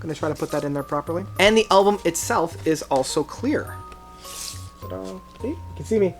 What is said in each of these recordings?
Gonna try to put that in there properly. And the album itself is also clear. See? You can see me.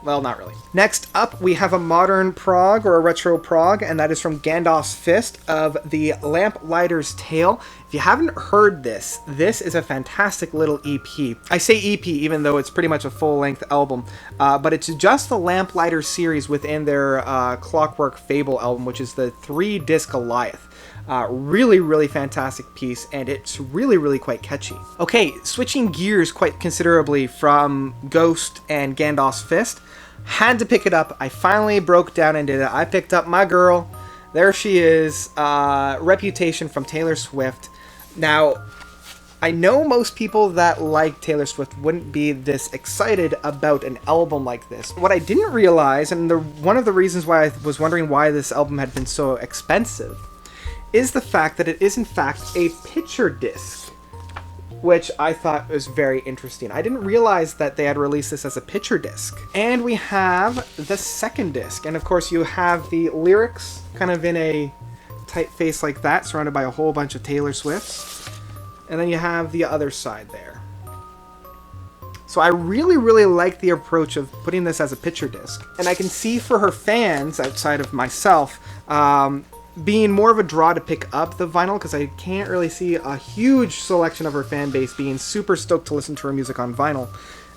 Well, not really. Next up, we have a modern prog, or a retro prog, and that is from Gandalf's Fist of the Lamplighter's Tale. If you haven't heard this, this is a fantastic little EP. I say EP even though it's pretty much a full-length album, but it's just the Lamplighter series within their Clockwork Fable album, which is the 3-disc Goliath. Really, really fantastic piece, and it's really, really quite catchy. Okay, switching gears quite considerably from Ghost and Gandalf's Fist, had to pick it up. I finally broke down and did it. I picked up my girl. There she is. Reputation from Taylor Swift. Now, I know most people that like Taylor Swift wouldn't be this excited about an album like this. What I didn't realize, and one of the reasons why I was wondering why this album had been so expensive, is the fact that it is in fact a picture disc, which I thought was very interesting. I didn't realize that they had released this as a picture disc. And we have the second disc, and of course you have the lyrics kind of in a typeface like that, surrounded by a whole bunch of Taylor Swifts. And then you have the other side there. So I really, really like the approach of putting this as a picture disc. And I can see for her fans, outside of myself, being more of a draw to pick up the vinyl, because I can't really see a huge selection of her fan base being super stoked to listen to her music on vinyl,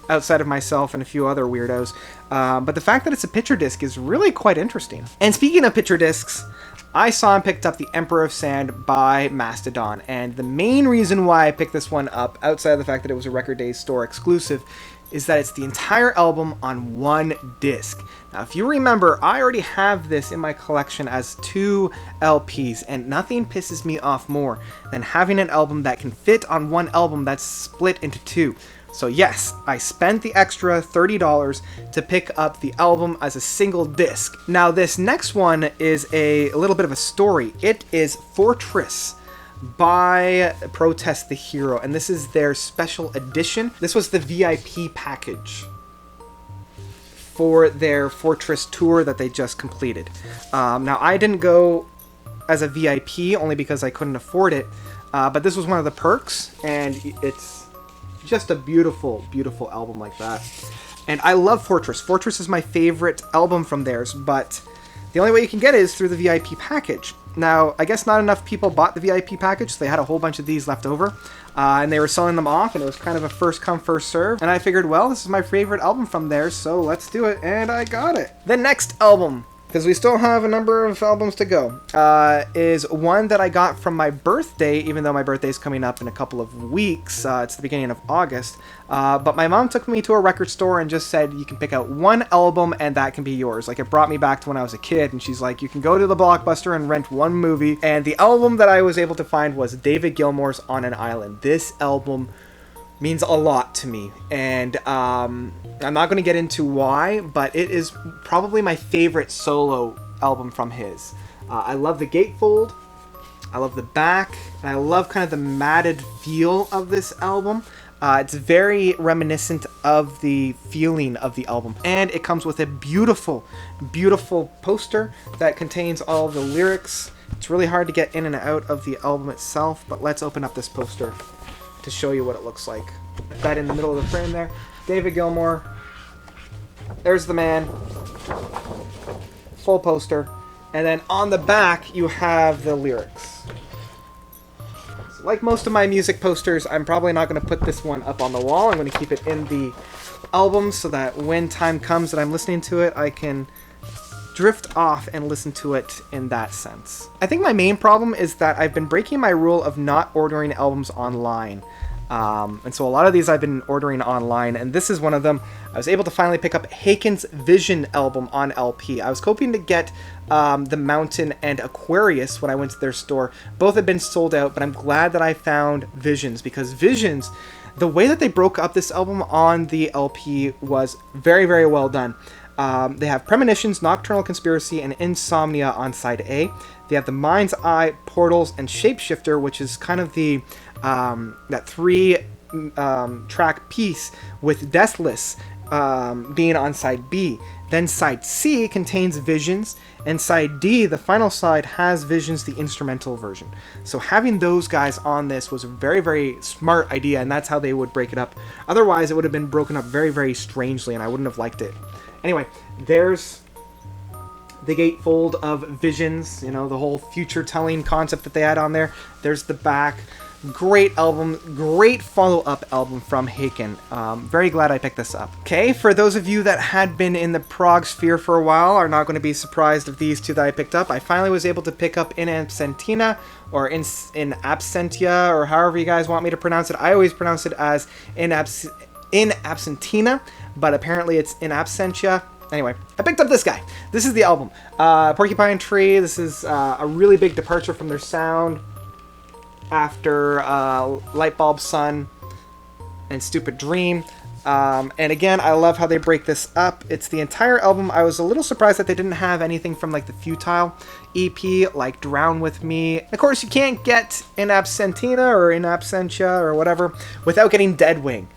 outside of myself and a few other weirdos. But the fact that it's a picture disc is really quite interesting. And speaking of picture discs, I saw and picked up The Emperor of Sand by Mastodon, and the main reason why I picked this one up, outside of the fact that it was a Record Days store exclusive, is that it's the entire album on one disc. Now, if you remember, I already have this in my collection as 2 LPs, and nothing pisses me off more than having an album that can fit on one album that's split into 2. So yes, I spent the extra $30 to pick up the album as a single disc. Now, this next one is a little bit of a story. It is Fortress by Protest the Hero, and this is their special edition. This was the VIP package for their Fortress tour that they just completed. Now, I didn't go as a VIP only because I couldn't afford it, but this was one of the perks, and it's just a beautiful, beautiful album like that. And I love Fortress. Fortress is my favorite album from theirs, but the only way you can get it is through the VIP package. Now, I guess not enough people bought the VIP package, so they had a whole bunch of these left over, and they were selling them off, and it was kind of a first come, first serve. And I figured, well, this is my favorite album from theirs, so let's do it, and I got it. The next album, because we still have a number of albums to go, is one that I got from my birthday, even though my birthday is coming up in a couple of weeks. It's the beginning of August. But my mom took me to a record store and just said, you can pick out one album and that can be yours. Like, it brought me back to when I was a kid, and she's like, you can go to the Blockbuster and rent one movie. And the album that I was able to find was David Gilmour's On an Island. This album means a lot to me, and I'm not going to get into why, but it is probably my favorite solo album from his. I love the gatefold, I love the back, and I love kind of the matted feel of this album. It's very reminiscent of the feeling of the album, and it comes with a beautiful, beautiful poster that contains all the lyrics. It's really hard to get in and out of the album itself, but let's open up this poster to show you what it looks like. That in the middle of the frame there. David Gilmour. There's the man. Full poster. And then on the back, you have the lyrics. So like most of my music posters, I'm probably not going to put this one up on the wall. I'm going to keep it in the album so that when time comes that I'm listening to it, I can drift off and listen to it in that sense. I think my main problem is that I've been breaking my rule of not ordering albums online. And so a lot of these I've been ordering online, and this is one of them. I was able to finally pick up Haken's Vision album on LP. I was hoping to get The Mountain and Aquarius when I went to their store. Both have been sold out, but I'm glad that I found Visions, because Visions, the way that they broke up this album on the LP was very, very well done. They have Premonitions, Nocturnal Conspiracy, and Insomnia on side A. They have The Mind's Eye, Portals, and Shapeshifter, which is kind of the that 3 track piece with Deathless being on side B. Then side C contains Visions, and side D, the final side, has Visions, the instrumental version. So having those guys on this was a very, very smart idea, and that's how they would break it up. Otherwise, it would have been broken up very, very strangely, and I wouldn't have liked it. Anyway, there's the gatefold of Visions, you know, the whole future-telling concept that they had on there. There's the back. Great album, great follow-up album from Haken. Very glad I picked this up. Okay, for those of you that had been in the prog sphere for a while are not going to be surprised of these two that I picked up. I finally was able to pick up In Absentia, or in Absentia, or however you guys want me to pronounce it. I always pronounce it as In Absentina, but apparently it's In Absentia. Anyway, I picked up this guy. This is the album. Porcupine Tree. This is a really big departure from their sound after Lightbulb Sun and Stupid Dream. And again, I love how they break this up. It's the entire album. I was a little surprised that they didn't have anything from like the Futile EP, like Drown With Me. Of course, you can't get In Absentina or In Absentia or whatever without getting Deadwing.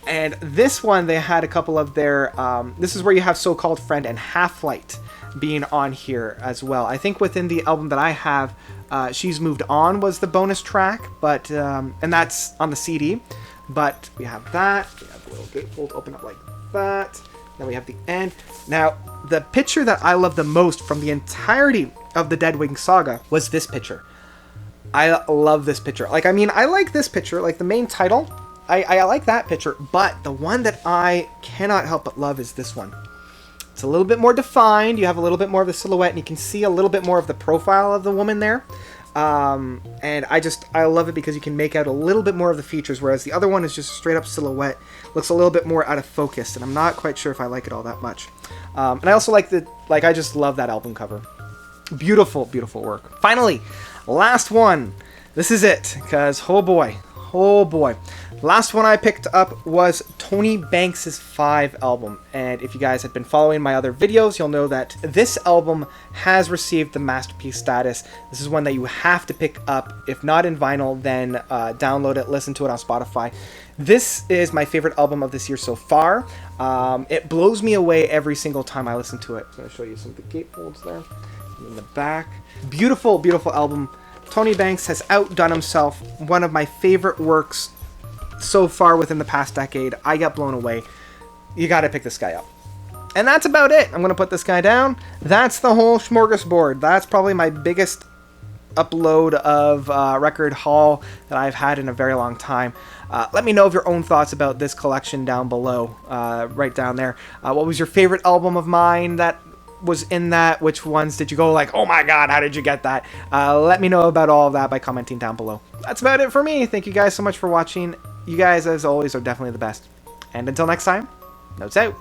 And this one, they had a couple of their... this is where you have So-Called Friend and Half-Light being on here as well. I think within the album that I have, She's Moved On was the bonus track, but and that's on the CD. But we have that. We have the little gatefold open up like that. Then we have the end. Now, the picture that I love the most from the entirety of the Deadwing saga was this picture. I love this picture. Like, I mean, I like this picture, like the main title. I like that picture, but the one that I cannot help but love is this one. It's a little bit more defined. You have a little bit more of the silhouette, and you can see a little bit more of the profile of the woman there. And I love it because you can make out a little bit more of the features, whereas the other one is just a straight up silhouette. Looks a little bit more out of focus, and I'm not quite sure if I like it all that much. And I also like I just love that album cover. Beautiful, beautiful work. Finally, last one. This is it, because oh boy. Last one I picked up was Tony Banks's 5 album, and if you guys had been following my other videos, you'll know that this album has received the masterpiece status. This is one that you have to pick up. If not in vinyl, then download it, listen to it on Spotify. This is my favorite album of this year so far. It blows me away every single time I listen to it. I'm going to show you some of the gatefolds there in the back. Beautiful, beautiful album. Tony Banks has outdone himself. One of my favorite works so far within the past decade. I got blown away. You got to pick this guy up. And that's about it. I'm going to put this guy down. That's the whole smorgasbord. That's probably my biggest upload of record haul that I've had in a very long time. Let me know of your own thoughts about this collection down below, right down there. What was your favorite album of mine that was in that? Which ones did you go like, oh my god, how did you get that? Let me know about all of that by commenting down below. That's about it for me. Thank you guys so much for watching. You guys, as always, are definitely the best. And until next time, notes out.